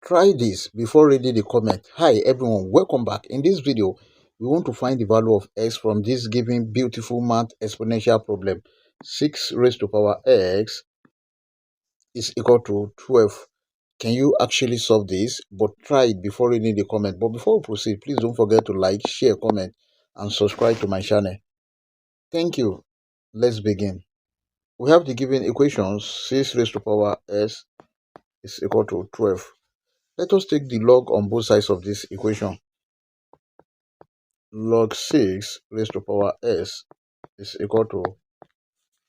Try this before reading the comment. Hi everyone, welcome back. In this video, we want to find the value of x from this given beautiful math exponential problem. 6 raised to power x is equal to 12. Can you actually solve this? But try it before reading the comment. But before we proceed, please don't forget to like, share, comment, and subscribe to my channel. Thank you. Let's begin. We have the given equations. 6 raised to power s is equal to 12. Let us take the log on both sides of this equation. Log 6 raised to power s is equal to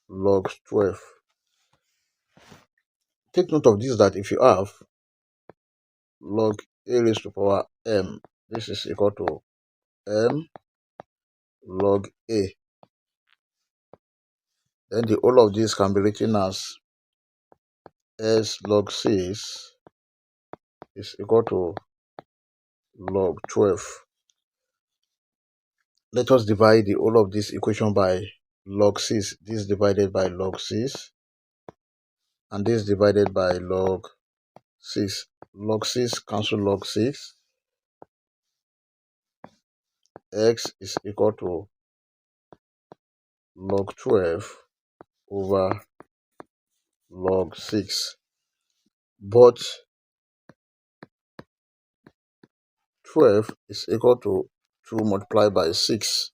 log 12. Take note of this, that if you have log a raised to power m, this is equal to m log a. Then the whole of this can be written as s log 6 is equal to log 12. Let us divide the whole of this equation by log 6. This divided by log 6 and this divided by log 6. Log 6 cancel log 6. X is equal to log 12 over log 6. But 12 is equal to 2 multiplied by 6.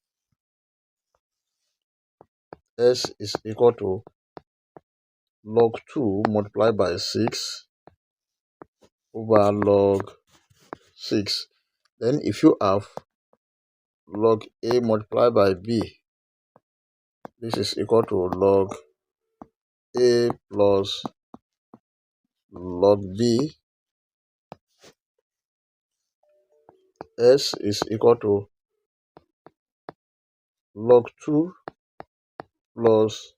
S is equal to log 2 multiplied by 6 over log 6. Then if you have log a multiplied by b, this is equal to log a plus log b. S is equal to log 2 plus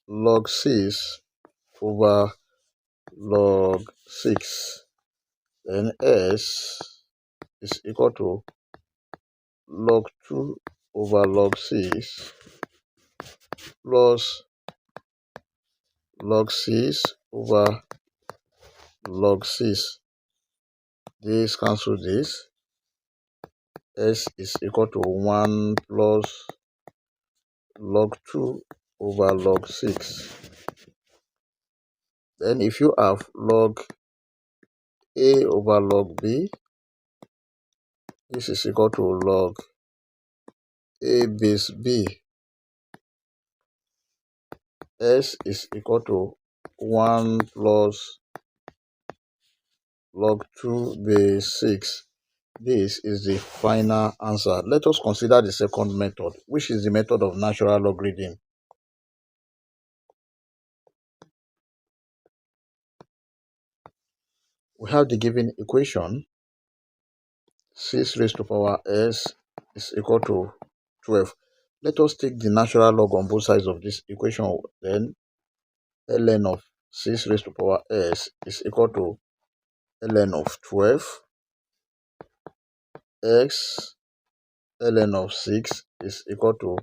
log 6 over log 6. Then s is equal to log 2 over log 6 plus log 6 over log 6. This cancel this. S is equal to 1 plus log 2 over log 6. Then if you have log a over log b, this is equal to log a base b. S is equal to 1 plus log 2 base 6. This is the final answer. Let us consider the second method, which is the method of natural logarithm. We have the given equation. 6 raised to power s is equal to 12. Let us take the natural log on both sides of this equation. Then ln of 6 raised to power s is equal to ln of 12. X ln of 6 is equal to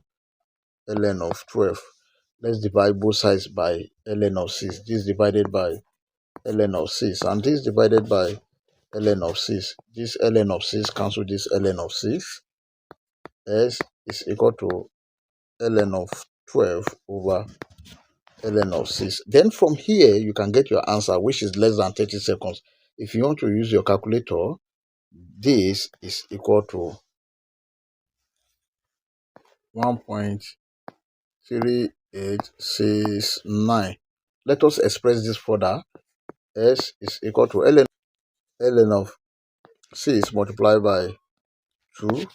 ln of 12. Let's divide both sides by ln of 6. This divided by ln of 6 and this divided by ln of 6. This ln of 6 cancel this ln of 6. S is equal to ln of 12 over ln of 6. Then from here you can get your answer, which is less than 30 seconds. If you want to use your calculator, this is equal to 1.3869. Let us express this further. S is equal to ln of 6 multiplied by 2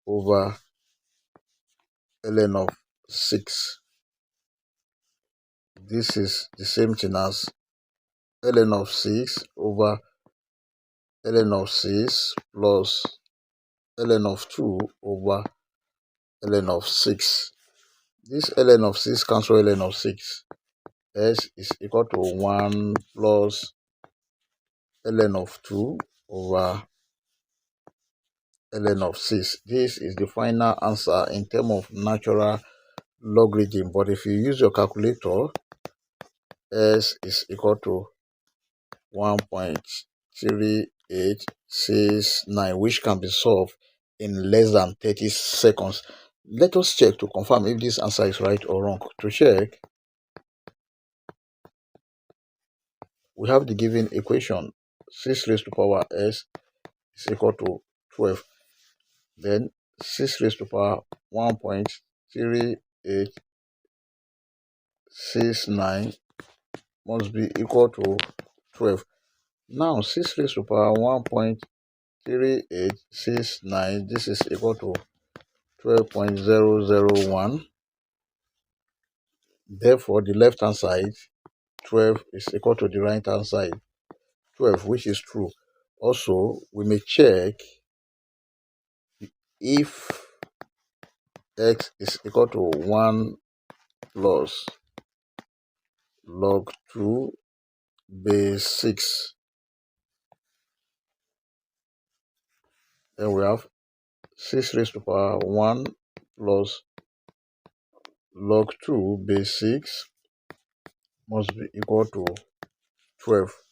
over ln of 6. This is the same thing as ln of 6 over ln of 6 plus ln of 2 over ln of 6. This ln of 6 cancel ln of 6. S is equal to 1 plus ln of 2 over ln of 6. This is the final answer in terms of natural logarithm. But if you use your calculator, S is equal to 1.3869, which can be solved in less than 30 seconds. Let us check to confirm if this answer is right or wrong. To check, we have the given equation: 6 raised to power s is equal to 12. Then 6 raised to power 1.3869 must be equal to 12. Now 6 raised to power 1.3869, this is equal to 12.001. Therefore, the left hand side 12 is equal to the right hand side 12, which is true. Also, we may check if x is equal to 1 plus log 2 base 6. Then we have 6 raised to power 1 plus log 2 base 6 must be equal to 12.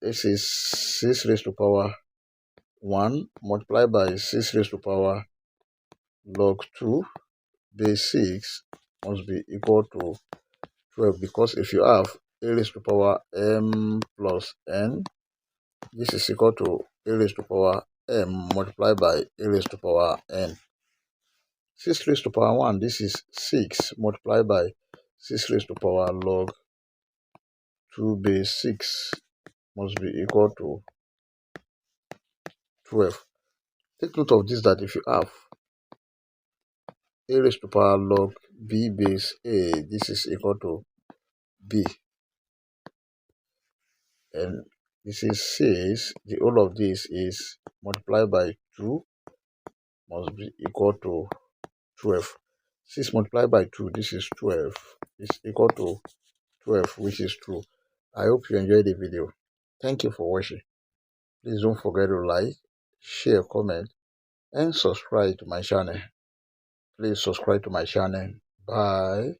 This is 6 raised to power 1 multiplied by 6 raised to power log 2 base 6 must be equal to 12, because if you have a raised to power m plus n, this is equal to a raised to power m multiplied by a raised to power n. 6 raised to power 1, this is 6 multiplied by 6 raised to power log 2 base 6 must be equal to 12. Take note of this, that if you have a raised to power log b base a, this is equal to b. And this is 6, the whole of this is multiplied by 2 must be equal to 12. 6 multiplied by 2, this is 12, is equal to 12, which is true. I hope you enjoyed the video. Thank you for watching. Please don't forget to like, share, comment, and subscribe to my channel. Please subscribe to my channel. Bye.